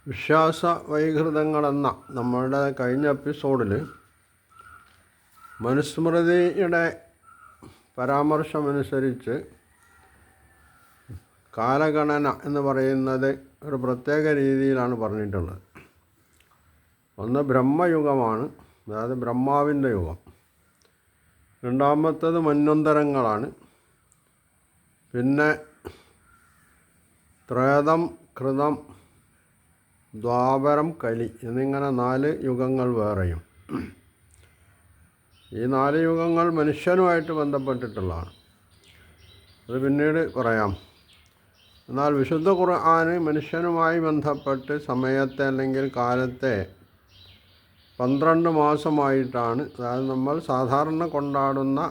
വിശ്വാസ വൈകൃതങ്ങളെന്ന നമ്മളുടെ കഴിഞ്ഞ എപ്പിസോഡിൽ മനുസ്മൃതിയുടെ പരാമർശമനുസരിച്ച് കാലഗണന എന്ന് പറയുന്നത് ഒരു പ്രത്യേക രീതിയിലാണ് പറഞ്ഞിട്ടുള്ളത്. ഒന്ന് ബ്രഹ്മയുഗമാണ്, അതായത് ബ്രഹ്മാവിൻ്റെ യുഗം. രണ്ടാമത്തേത് മന്വന്തരങ്ങളാണ്. പിന്നെ ത്രേതം, കൃതം, ദ്വാപരം, കലി എന്നിങ്ങനെ 4 യുഗങ്ങൾ വേറെയും. ഈ 4 യുഗങ്ങൾ മനുഷ്യനുമായിട്ട് ബന്ധപ്പെട്ടിട്ടുള്ളതാണ്. അത് പിന്നീട് പറയാം. എന്നാൽ വിശുദ്ധ ഖുർആന് മനുഷ്യനുമായി ബന്ധപ്പെട്ട് സമയത്തെ അല്ലെങ്കിൽ കാലത്തെ 12 മാസമായിട്ടാണ്, അതായത് നമ്മൾ സാധാരണ കൊണ്ടാടുന്ന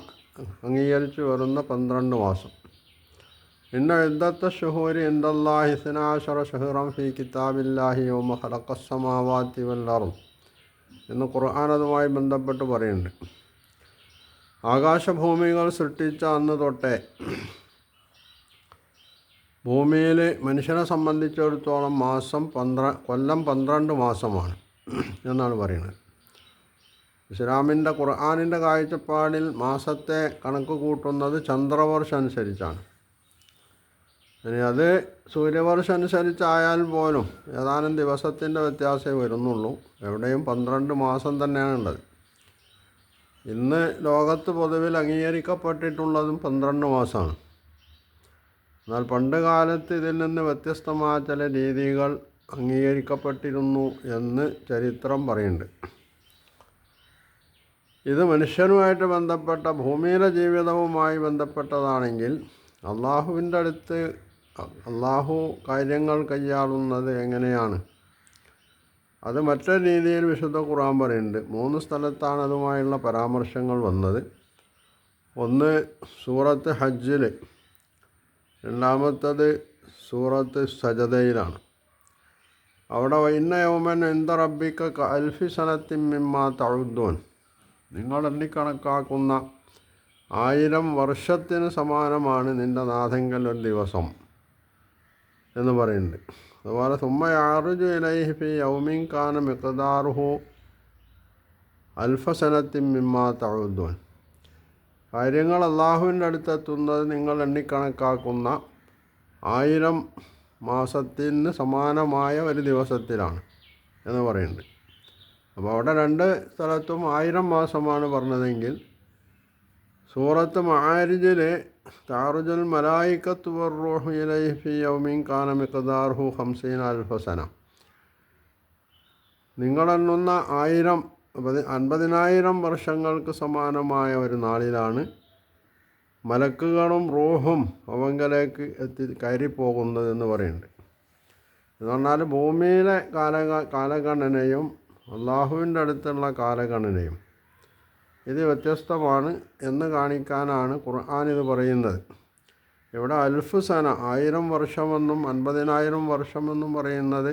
അംഗീകരിച്ച് വരുന്ന 12 മാസം. ഇന്ന ഇദ്ദത്ത ശുഹൂരി ഇൻദല്ലാഹി 12 ശഹ്റൻ ഫീ കിതാബില്ലാഹി യൗമ ഖലഖസ് സമാവാതി വൽ അർദ് എന്ന് ഖുർആൻ അതുമായി ബന്ധപ്പെട്ട് പറയുന്നുണ്ട്. ആകാശഭൂമികൾ സൃഷ്ടിച്ച അന്ന് തൊട്ടേ ഭൂമിയിൽ മനുഷ്യനെ സംബന്ധിച്ചിടത്തോളം കൊല്ലം 12 മാസമാണ് എന്നാണ് പറയുന്നത്. ഇസ്ലാമിൻ്റെ ഖുർആനിൻ്റെ കാഴ്ചപ്പാടിൽ മാസത്തെ കണക്ക് കൂട്ടുന്നത് ചന്ദ്രവർഷം അനുസരിച്ചാണ്. ഇനി അത് സൂര്യവർഷം അനുസരിച്ചായാൽ പോലും ഏതാനും ദിവസത്തിൻ്റെ വ്യത്യാസമേ വരുന്നുള്ളൂ. എവിടെയും 12 മാസം തന്നെയാണ് ഉള്ളത്. ഇന്ന് ലോകത്ത് പൊതുവിൽ അംഗീകരിക്കപ്പെട്ടിട്ടുള്ളതും 12 മാസമാണ്. എന്നാൽ പണ്ട് കാലത്ത് ഇതിൽ നിന്ന് വ്യത്യസ്തമായ ചില രീതികൾ അംഗീകരിക്കപ്പെട്ടിരുന്നു എന്ന് ചരിത്രം പറയുന്നുണ്ട്. ഇത് മനുഷ്യനുമായിട്ട് ബന്ധപ്പെട്ട ഭൂമിയിലെ ജീവിതവുമായി ബന്ധപ്പെട്ടതാണെങ്കിൽ അള്ളാഹുവിൻ്റെ അടുത്ത് അള്ളാഹു കാര്യങ്ങൾ കൈയാളുന്നത് എങ്ങനെയാണ്, അത് മറ്റൊരു രീതിയിൽ വിശുദ്ധ ഖുർആൻ പറയുന്നുണ്ട്. 3 സ്ഥലത്താണ് അതുമായുള്ള പരാമർശങ്ങൾ വന്നത്. ഒന്ന് സൂറത്ത് ഹജ്ജിൽ, രണ്ടാമത്തത് സൂറത്ത് സജദയിലാണ്. അവിടെ ഇന്ന യൗമൻ ഇൻദ റബ്ബിക കഅൽഫി സനത്തിൻ മിമ്മാ തഉദ്ദൂൻ, നിങ്ങൾ എണ്ണിക്കണക്കാക്കുന്ന 1000 വർഷത്തിന് സമാനമാണ് നിൻ്റെ നാഥങ്കൽ ഒരു ദിവസം എന്ന് പറയുന്നുണ്ട്. അതുപോലെ സുമ്മ യഅറുജു ഇലൈഹി ഫീ യൗമിൻ കാന മിഖ്ദാറുഹു അൽഫ സനത്തിൻ മിമ്മാ തഉദ്ദൂൻ, കാര്യങ്ങൾ അള്ളാഹുവിൻ്റെ അടുത്തെത്തുന്നത് നിങ്ങൾ എണ്ണിക്കണക്കാക്കുന്ന 1000 മാസത്തിന് സമാനമായ ഒരു ദിവസത്തിലാണ് എന്ന് പറയുന്നുണ്ട്. അപ്പോൾ അവിടെ 2 സ്ഥലത്തും 1000 മാസമാണ് പറഞ്ഞതെങ്കിൽ സൂറത്ത് മആരിജിൽ തഅറുജുൽ മലായികത്തു വറൂഹു ഇലൈഹി ഫീ യൗമിൻ കാന മിഖ്ദാറുഹു 50 അൽഫ സന, നിങ്ങളെണ്ണുന്ന 50,000 വർഷങ്ങൾക്ക് സമാനമായ ഒരു നാളിലാണ് മലക്കുകളും റൂഹും അവങ്കലേക്ക് കയറിപ്പോകുന്നതെന്ന് പറയുന്നുണ്ട്. എന്ന് പറഞ്ഞാൽ ഭൂമിയിലെ കാലഗണനയും അള്ളാഹുവിൻ്റെ അടുത്തുള്ള കാലഗണനയും ഇത് വ്യത്യസ്തമാണ് എന്ന് കാണിക്കാനാണ് ഖുർആൻ ഇത് പറയുന്നത്. ഇവിടെ അൽഫ് സന 1000 വർഷമെന്നും 50,000 വർഷമെന്നും പറയുന്നത്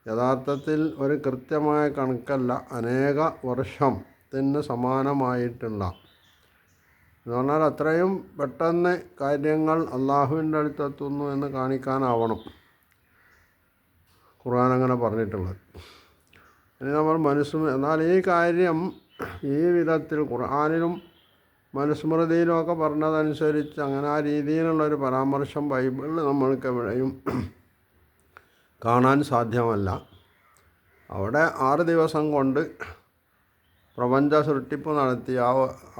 യഥാർത്ഥത്തിൽ ഒരു കൃത്യമായ കണക്കല്ല, അനേക വർഷത്തിന് സമാനമായിട്ടുള്ള, എന്ന് പറഞ്ഞാൽ അത്രയും പെട്ടെന്ന് കാര്യങ്ങൾ അള്ളാഹുവിൻ്റെ അടുത്തെത്തുന്നു എന്ന് കാണിക്കാനാവണം ഖുർആൻ അങ്ങനെ പറഞ്ഞിട്ടുള്ളത്. ഇനി നമ്മൾ എന്നാൽ ഈ കാര്യം ഈ വിധത്തിൽ ഖുർആനിലും മനുസ്മൃതിയിലും ഒക്കെ പറഞ്ഞതനുസരിച്ച് അങ്ങനെ ആ രീതിയിലുള്ളൊരു പരാമർശം ബൈബിളിൽ നമ്മൾക്ക് എവിടെയും കാണാൻ സാധ്യമല്ല. അവിടെ 6 ദിവസം കൊണ്ട് പ്രപഞ്ച സൃഷ്ടിപ്പ് നടത്തി. ആ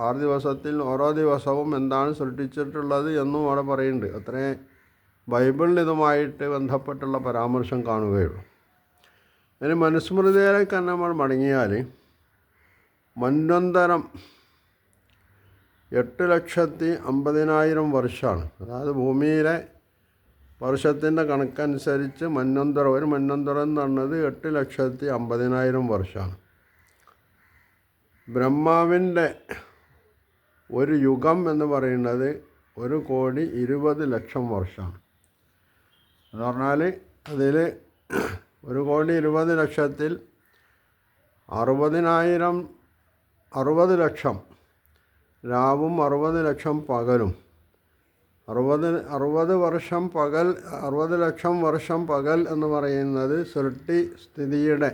6 ദിവസത്തിൽ ഓരോ ദിവസവും എന്താണ് സൃഷ്ടിച്ചിട്ടുള്ളത് എന്നും അവിടെ പറയുന്നുണ്ട്. അത്രേ ബൈബിളിൽ ഇതുമായിട്ട് ബന്ധപ്പെട്ടുള്ള പരാമർശം കാണുകയുള്ളൂ. ഇനി മനുസ്മൃതിയിലേക്ക് തന്നെ നമ്മൾ മടങ്ങിയാൽ മന്വന്തരം 8,50,000 വർഷമാണ്. അതായത് ഭൂമിയിലെ വർഷത്തിൻ്റെ കണക്കനുസരിച്ച് ഒരു മന്വന്തരം എന്ന് പറഞ്ഞത് 8,50,000 വർഷമാണ്. ബ്രഹ്മാവിൻ്റെ ഒരു യുഗം എന്ന് പറയുന്നത് 1,20,00,000 വർഷമാണ്. എന്ന് പറഞ്ഞാൽ അതിൽ 1,20,00,000-ൽ 60 ലക്ഷം രാവും 60 ലക്ഷം പകലും, 60 വർഷം പകൽ, 60 ലക്ഷം വർഷം പകൽ എന്ന് പറയുന്നത് സൃഷ്ടി സ്ഥിതിയുടെ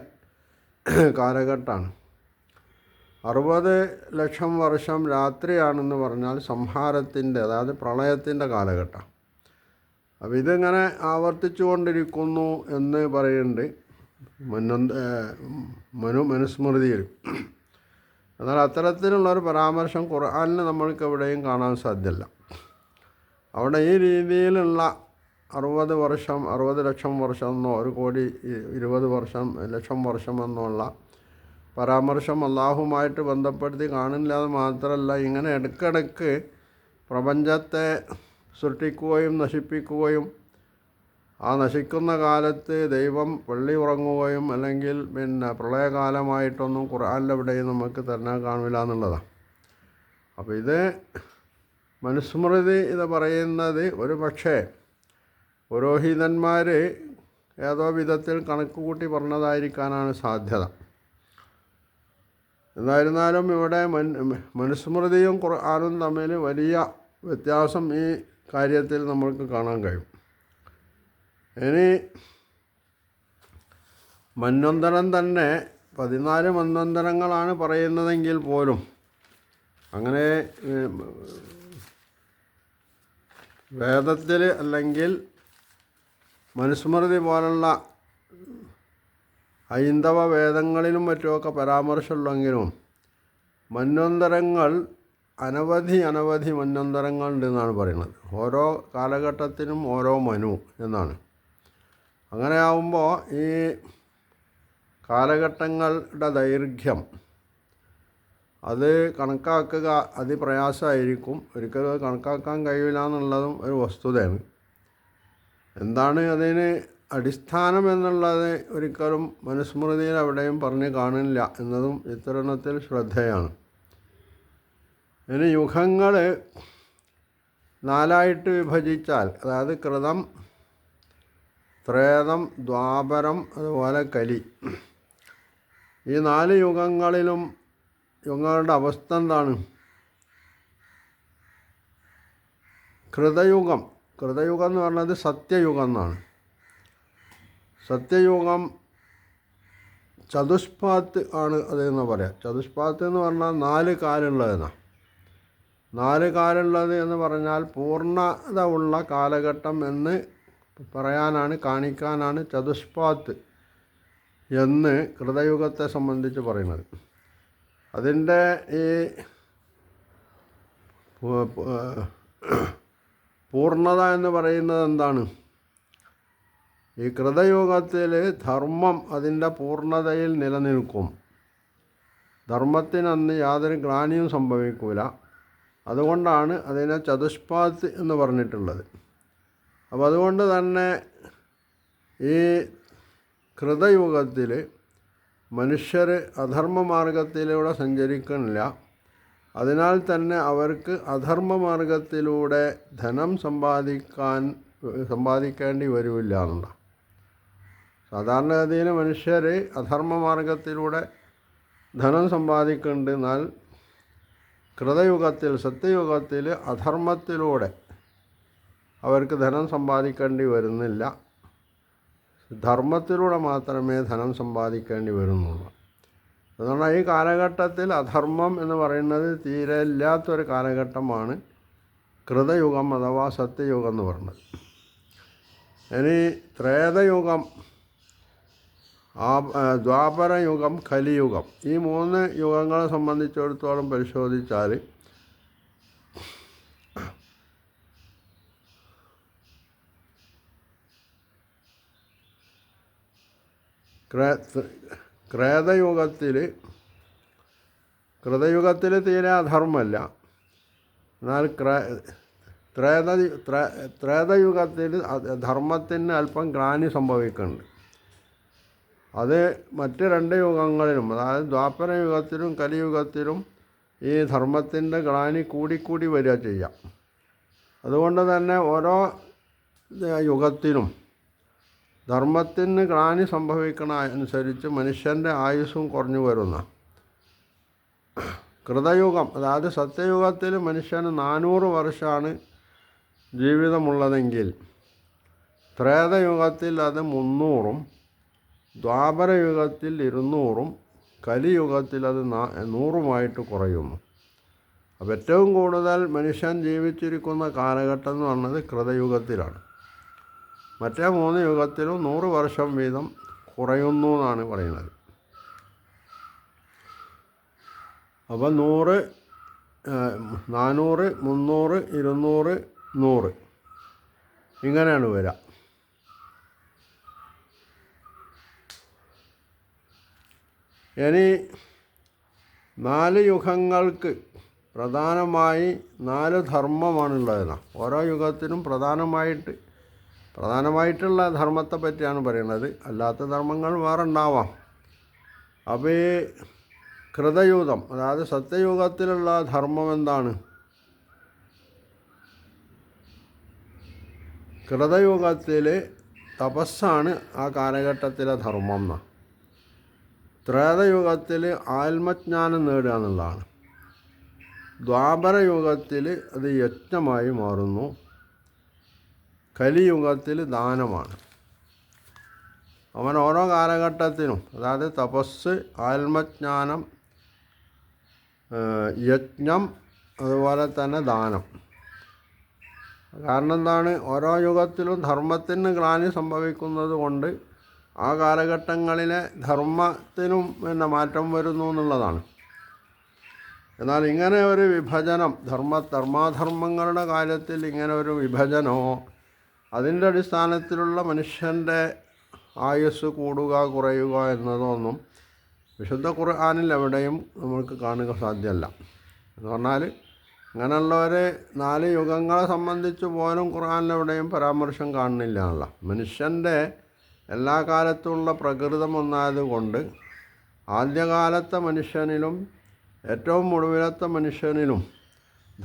കാലഘട്ടമാണ്. 60 ലക്ഷം വർഷം രാത്രിയാണെന്ന് പറഞ്ഞാൽ സംഹാരത്തിൻ്റെ, അതായത് പ്രളയത്തിൻ്റെ കാലഘട്ടം. അപ്പോൾ ഇതിങ്ങനെ ആവർത്തിച്ചു കൊണ്ടിരിക്കുന്നു എന്ന് പറയുന്നുണ്ട് മനുസ്മൃതിയിൽ. എന്നാൽ അത്തരത്തിലുള്ളൊരു പരാമർശം ഖുർആനിൽ നമ്മൾക്ക് എവിടെയും കാണാൻ സാധ്യമല്ല. അവിടെ ഈ രീതിയിലുള്ള 60 വർഷം, 60 ലക്ഷം വർഷം എന്നോ 1,20,20 ലക്ഷം വർഷം എന്നുള്ള പരാമർശം അള്ളാഹുമായിട്ട് ബന്ധപ്പെടുത്തി കാണില്ല. അത് മാത്രമല്ല, ഇങ്ങനെ ഇടയ്ക്കിടയ്ക്ക് പ്രപഞ്ചത്തെ സൃഷ്ടിക്കുകയും നശിപ്പിക്കുകയും ആ നശിക്കുന്ന കാലത്ത് ദൈവം പള്ളി ഉറങ്ങുകയും അല്ലെങ്കിൽ പ്രളയകാലമായിട്ടൊന്നും ഖുർആനിലെവിടെയും നമുക്ക് തന്നെ കാണില്ല എന്നുള്ളതാണ്. അപ്പോൾ ഇത് മനുസ്മൃതി ഇത് പറയുന്നത് ഒരു പക്ഷേ പുരോഹിതന്മാർ ഏതോ വിധത്തിൽ കണക്ക് കൂട്ടി പറഞ്ഞതായിരിക്കാനാണ് സാധ്യത. എന്തായിരുന്നാലും ഇവിടെ മനുസ്മൃതിയും ഖുർആനും തമ്മിൽ വലിയ വ്യത്യാസം ഈ കാര്യത്തിൽ നമ്മൾക്ക് കാണാൻ കഴിയും. ഇനി മന്വന്തരം തന്നെ 14 മന്വന്തരങ്ങളാണ് പറയുന്നതെങ്കിൽ പോലും അങ്ങനെ വേദത്തിൽ അല്ലെങ്കിൽ മനുസ്മൃതി പോലുള്ള ഹൈന്ദവ വേദങ്ങളിലും മറ്റുമൊക്കെ പരാമർശമുള്ളെങ്കിലും മന്വന്തരങ്ങൾ അനവധി മന്വന്തരങ്ങളുണ്ടെന്നാണ് പറയുന്നത്. ഓരോ കാലഘട്ടത്തിനും ഓരോ മനു എന്നാണ്. അങ്ങനെ ആവുമ്പോൾ ഈ കാലഘട്ടങ്ങളുടെ ദൈർഘ്യം അത് കണക്കാക്കുക അതിപ്രയാസമായിരിക്കും. ഒരിക്കലും കണക്കാക്കാൻ കഴിയില്ല എന്നുള്ളതും ഒരു വസ്തുതയാണ്. എന്താണ് അതിന് അടിസ്ഥാനം എന്നുള്ളത് ഒരിക്കലും മനുസ്മൃതിയിൽ എവിടെയും പറഞ്ഞ് കാണില്ല എന്നതും ഇത്തരണത്തിൽ ശ്രദ്ധേയമാണ്. ഇനി യുഗങ്ങൾ 4 വിഭജിച്ചാൽ, അതായത് കൃതം, ത്രേതം, ദ്വാപരം, അതുപോലെ കലി, ഈ 4 യുഗങ്ങളിലും യുഗങ്ങളുടെ അവസ്ഥ എന്താണ്? കൃതയുഗം എന്ന് പറഞ്ഞത് സത്യയുഗം എന്നാണ്. സത്യയുഗം ചതുഷ്പാത്ത് ആണ് അതെന്ന് പറയാം. ചതുഷ്പാത്ത് എന്ന് പറഞ്ഞാൽ 4 കാലുള്ളതെന്നാണ്. 4 കാലുള്ളത് എന്ന് പറഞ്ഞാൽ പൂർണ്ണത ഉള്ള കാലഘട്ടം എന്ന് പറയാനാണ്, കാണിക്കാനാണ് ചതുഷ്പാത്ത് എന്ന് കൃതയുഗത്തെ സംബന്ധിച്ച് പറയുന്നത്. അതിൻ്റെ ഈ പൂർണ്ണത എന്ന് പറയുന്നത് എന്താണ്? ഈ കൃതയുഗത്തിൽ ധർമ്മം അതിൻ്റെ പൂർണ്ണതയിൽ നിലനിൽക്കും. ധർമ്മത്തിനന്ന് യാതൊരു ഗ്ലാനിയും സംഭവിക്കില്ല. അതുകൊണ്ടാണ് അതിനെ ചതുഷ്പാത്ത് എന്ന് പറഞ്ഞിട്ടുള്ളത്. അപ്പോൾ അതുകൊണ്ട് തന്നെ ഈ കൃതയുഗത്തിൽ മനുഷ്യർ അധർമ്മമാർഗത്തിലൂടെ സഞ്ചരിക്കുന്നില്ല. അതിനാൽ തന്നെ അവർക്ക് അധർമ്മമാർഗത്തിലൂടെ ധനം സമ്പാദിക്കേണ്ടി വരില്ല എന്നുള്ള. സാധാരണഗതിയിൽ മനുഷ്യർ അധർമ്മമാർഗത്തിലൂടെ ധനം സമ്പാദിക്കുന്നുണ്ട്. എന്നാൽ കൃതയുഗത്തിൽ, സത്യയുഗത്തിൽ അധർമ്മത്തിലൂടെ അവർക്ക് ധനം സമ്പാദിക്കേണ്ടി വരുന്നില്ല. ധർമ്മത്തിലൂടെ മാത്രമേ ധനം സമ്പാദിക്കേണ്ടി വരുന്നുള്ളൂ. അതുകൊണ്ട് ഈ കാലഘട്ടത്തിൽ അധർമ്മം എന്ന് പറയുന്നത് തീരെ ഇല്ലാത്തൊരു കാലഘട്ടമാണ് കൃതയുഗം അഥവാ സത്യയുഗം എന്ന് പറയുന്നത്. ഇനി ത്രേതയുഗം, ദ്വാപരയുഗം, കലിയുഗം, ഈ 3 യുഗങ്ങളെ സംബന്ധിച്ചിടത്തോളം പരിശോധിച്ചാൽ കൃതയുഗത്തിൽ തീരെ അധർമ്മമല്ല. എന്നാൽ ത്രേതയുഗത്തിൽ ധർമ്മത്തിന് അല്പം ഗ്ലാനി സംഭവിക്കുന്നുണ്ട്. അത് മറ്റ് 2 യുഗങ്ങളിലും, അതായത് ദ്വാപരയുഗത്തിലും കലിയുഗത്തിലും ഈ ധർമ്മത്തിൻ്റെ ഗ്ലാനി കൂടിക്കൂടി വരിക ചെയ്യാം. അതുകൊണ്ട് തന്നെ ഓരോ യുഗത്തിലും ധർമ്മത്തിന് ഗ്ലാനി സംഭവിക്കണ അനുസരിച്ച് മനുഷ്യൻ്റെ ആയുസ്സും കുറഞ്ഞു വരുന്ന. കൃതയുഗം, അതായത് സത്യയുഗത്തിൽ മനുഷ്യന് 400 വർഷമാണ് ജീവിതമുള്ളതെങ്കിൽ ത്രേതയുഗത്തിൽ അത് 300-ഉം ദ്വാപരയുഗത്തിൽ 200-ഉം കലിയുഗത്തിൽ അത് 100-ഉമായിട്ട് കുറയുന്നു. അപ്പോൾ ഏറ്റവും കൂടുതൽ മനുഷ്യൻ ജീവിച്ചിരിക്കുന്ന കാലഘട്ടം എന്ന് പറഞ്ഞത് കൃതയുഗത്തിലാണ്. മറ്റേ 3 യുഗത്തിലും 100 വർഷം വീതം കുറയുന്നു എന്നാണ് പറയുന്നത്. അപ്പോൾ 100, 400, 300, 200, 100 ഇങ്ങനെയാണ് വരിക. ഇനി 4 യുഗങ്ങൾക്ക് പ്രധാനമായി 4 ധർമ്മമാണുള്ളതെന്നാണ്. ഓരോ യുഗത്തിനും പ്രധാനമായിട്ടുള്ള ധർമ്മത്തെ പറ്റിയാണ് പറയുന്നത്. അല്ലാത്ത ധർമ്മങ്ങൾ വേറെ ഉണ്ടാവാം. അപ്പോൾ ഈ കൃതയുഗം, അതായത് സത്യയുഗത്തിലുള്ള ധർമ്മം എന്താണ്? കൃതയുഗത്തിൽ തപസ്സാണ് ആ കാലഘട്ടത്തിലെ ധർമ്മം എന്നാണ്. ത്രേതയുഗത്തിൽ ആത്മജ്ഞാനം നേടുക എന്നുള്ളതാണ്. ദ്വാപരയുഗത്തിൽ അത് യജ്ഞമായി മാറുന്നു. കലിയുഗത്തിൽ ദാനമാണ്. അവൻ ഓരോ കാലഘട്ടത്തിനും, അതായത് തപസ്, ആത്മജ്ഞാനം, യജ്ഞം, അതുപോലെ തന്നെ ദാനം. കാരണം എന്താണ്? ഓരോ യുഗത്തിലും ധർമ്മത്തിന് ഗ്ലാനി സംഭവിക്കുന്നത് കൊണ്ട് ആ കാലഘട്ടങ്ങളിലെ ധർമ്മത്തിനും മാറ്റം വരുന്നു എന്നുള്ളതാണ്. എന്നാൽ ഇങ്ങനെ ഒരു വിഭജനം, ധർമാധർമ്മങ്ങളുടെ കാര്യത്തിൽ ഇങ്ങനെ ഒരു വിഭജനമോ അതിൻ്റെ അടിസ്ഥാനത്തിലുള്ള മനുഷ്യൻ്റെ ആയുസ് കൂടുക കുറയുക എന്നതൊന്നും വിശുദ്ധ ഖുർആനിൽ എവിടെയും നമുക്ക് കാണുക സാധ്യമല്ല. എന്ന് പറഞ്ഞാൽ അങ്ങനെയുള്ളവർ 4 യുഗങ്ങളെ സംബന്ധിച്ച് പോലും ഖുർആനിൽ എവിടെയും പരാമർശം കാണുന്നില്ല എന്നുള്ള. മനുഷ്യൻ്റെ എല്ലാ കാലത്തുമുള്ള പ്രകൃതം ഒന്നായതുകൊണ്ട് ആദ്യകാലത്തെ മനുഷ്യനിലും ഏറ്റവും ഒടുവിലത്തെ മനുഷ്യനിലും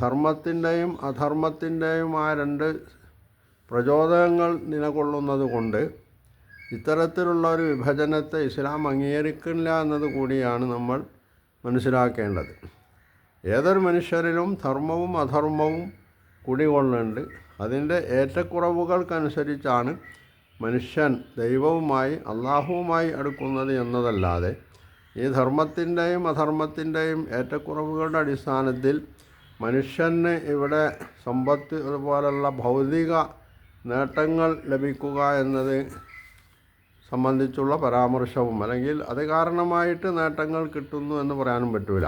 ധർമ്മത്തിൻ്റെയും അധർമ്മത്തിൻ്റെയുമായ 2 പ്രചോദനങ്ങൾ നിലകൊള്ളുന്നത് കൊണ്ട് ഇത്തരത്തിലുള്ള ഒരു വിഭജനത്തെ ഇസ്ലാം അംഗീകരിക്കില്ല എന്നത് കൂടിയാണ് നമ്മൾ മനസ്സിലാക്കേണ്ടത്. ഏതൊരു മനുഷ്യരിലും ധർമ്മവും അധർമ്മവും കുടികൊള്ളുന്നുണ്ട്. അതിൻ്റെ ഏറ്റക്കുറവുകൾക്കനുസരിച്ചാണ് മനുഷ്യൻ ദൈവവുമായി അള്ളാഹുവുമായി അടുക്കുന്നത് എന്നതല്ലാതെ ഈ ധർമ്മത്തിൻ്റെയും അധർമ്മത്തിൻ്റെയും ഏറ്റക്കുറവുകളുടെ അടിസ്ഥാനത്തിൽ മനുഷ്യന് ഇവിടെ സമ്പത്ത് അതുപോലുള്ള ഭൗതിക നേട്ടങ്ങൾ ലഭിക്കുക എന്നത് സംബന്ധിച്ചുള്ള പരാമർശവും അല്ലെങ്കിൽ അത് കാരണമായിട്ട് നേട്ടങ്ങൾ കിട്ടുന്നു എന്ന് പറയാനും പറ്റില്ല.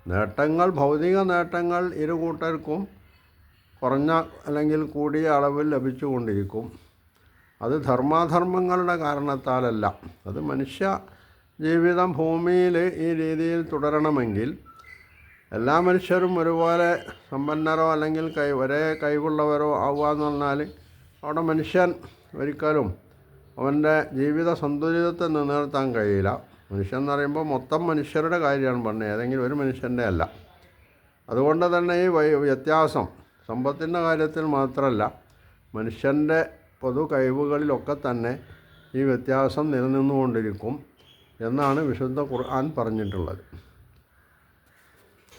നേട്ടങ്ങൾ, ഭൗതിക നേട്ടങ്ങൾ ഇരു കൂട്ടർക്കും കുറഞ്ഞ അല്ലെങ്കിൽ കൂടിയ അളവിൽ ലഭിച്ചുകൊണ്ടിരിക്കും. അത് ധർമാധർമ്മങ്ങളുടെ കാരണത്താലല്ല. അത് മനുഷ്യ ജീവിതം ഭൂമിയിൽ ഈ രീതിയിൽ തുടരണമെങ്കിൽ എല്ലാ മനുഷ്യരും ഒരുപോലെ സമ്പന്നരോ അല്ലെങ്കിൽ ഒരേ കഴിവുള്ളവരോ ആവുക എന്ന് പറഞ്ഞാൽ അവിടെ മനുഷ്യൻ ഒരിക്കലും അവൻ്റെ ജീവിത സന്തുലിതത്തെ നിലനിർത്താൻ കഴിയില്ല. മനുഷ്യൻ എന്ന് പറയുമ്പോൾ മൊത്തം മനുഷ്യരുടെ കാര്യമാണ് പറഞ്ഞത്, ഏതെങ്കിലും ഒരു മനുഷ്യൻ്റെ അല്ല. അതുകൊണ്ട് തന്നെ ഈ വ്യത്യാസം സമ്പത്തിൻ്റെ കാര്യത്തിൽ മാത്രമല്ല, മനുഷ്യൻ്റെ പൊതു കഴിവുകളിലൊക്കെ തന്നെ ഈ വ്യത്യാസം നിലനിന്നുകൊണ്ടിരിക്കും എന്നാണ് വിശുദ്ധ ഖുർആൻ പറഞ്ഞിട്ടുള്ളത്.